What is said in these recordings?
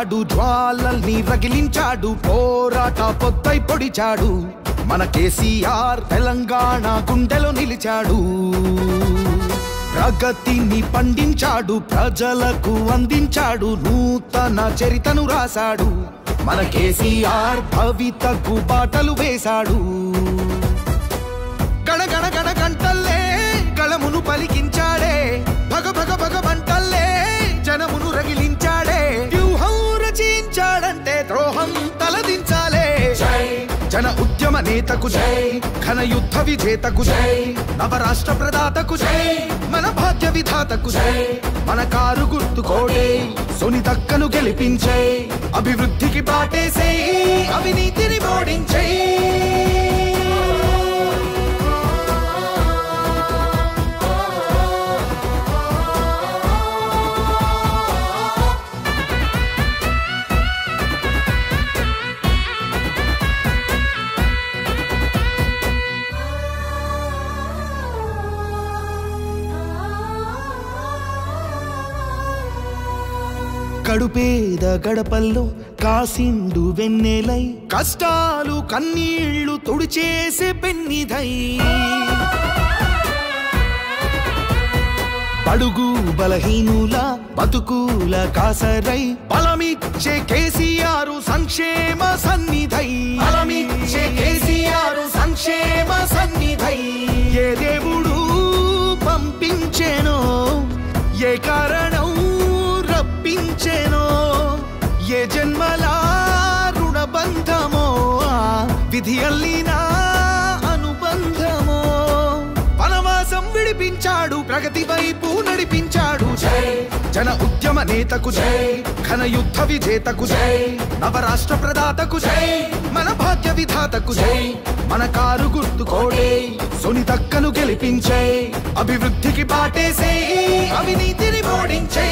రగిలించాడు, జ్వాలల్ని రగిలించాడు, పోరాట పొద్దై పొడిచాడు. మన కేసీఆర్ తెలంగాణ గుండెలో నిలిచాడు. ప్రగతిని పండించాడు, ప్రజలకు అందించాడు, నూతన చరితను రాశాడు. మన కేసీఆర్ భవితకు బాటలు వేశాడు. గణగణ గణ గంటల్లే గళమును పలికించాడే, భగ భగ భగ మంటల్లే జనమును రగిలించాడే. వ్యూహం రచించాడంటే ద్రోహం తలదించాలే. జన ఉద్యమ నేతకు జై, ఘన యుద్ధ విజేతకు జై, నవరాష్ట్ర ప్రదాతకు జై, మన భాగ్య విధాతకు జై. మన కారు గుర్తుకోడే సునీతక్కను గెలిపించే, అభివృద్ధికి బాటేసే, అవినీతిని ఓడించే. కడుపేద గడపల్లో కాసిండు వెన్నెలై, కష్టాలు కన్నీళ్లు తుడిచేసే పెన్నిధై. బడుగు బలహీనుల బతుకుల కాసరై, బలమిచ్చే కేసీఆర్ సంక్షేమ సన్నిధై. బలమిచ్చే కేసీఆర్ సంక్షేమ సన్నిధై. ఏ దేవుడు పంపించేనో, ఏ కారణం రప్పించేనో, ఏ జన్మల రుణబంధమో, విధి అల్లిన అనుబంధమో, వనవాసం విడిపించాడు, ప్రగతి వైపు నడిపించాడు. జై జన ఉద్యమ నేతకు జై, ఘన యుద్ధ విజేతకు జై, నవరాష్ట్ర ప్రదాతకు జై, మన భాగ్య విధాతకు జై. మన కారు గుర్తుకోడే సునీతక్కను గెలిపించే, అభివృద్ధికి బాటేసే, అవినీతిని ఓడించే.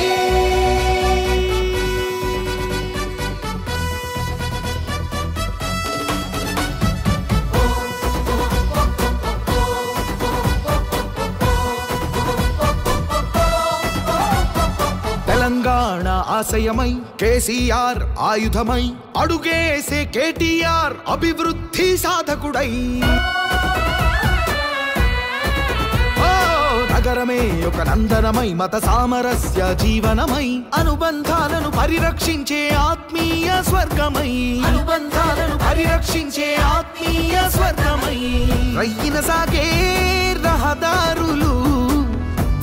తెలంగాణ ఆశయమై కేసీఆర్ ఆయుధమై, అడుగేసే కేటీఆర్ అభివృద్ధి సాధకుడై. నగరమే ఒక నందనమై, మత సామరస్య జీవనమై, అనుబంధాలను పరిరక్షించే ఆత్మీయ స్వర్గమై. అనుబంధాలను పరిరక్షించే ఆత్మీయ స్వర్గమై. రయ్యిన సాగే రహదారులు,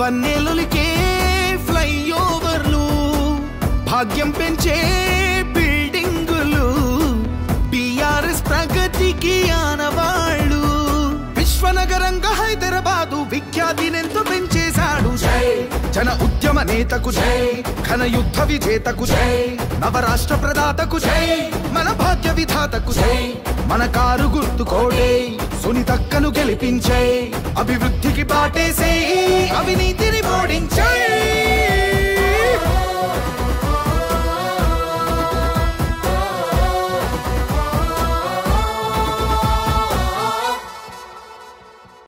వన్నెలులికే ఫ్లైఓవర్లు, భాగ్యం పెంచే బిల్డింగులు, బీఆర్ఎస్ ప్రగతికి ఆనవాళ్ళు. విశ్వనగరంగా హైదరాబాదు విఖ్యాతినెంతో పెంచేశాడు. జై జన ఉద్యమ నేతకు జై, ఘన యుద్ధ విజేతకు జై, నవరాష్ట్ర ప్రదాతకు జై, మన భాగ్య విధాతకు జై. మన కారు గుర్తుకోడే సునీతక్కను గెలిపించే, అభివృద్ధికి బాటేసే, అవినీతిని ఓడించే.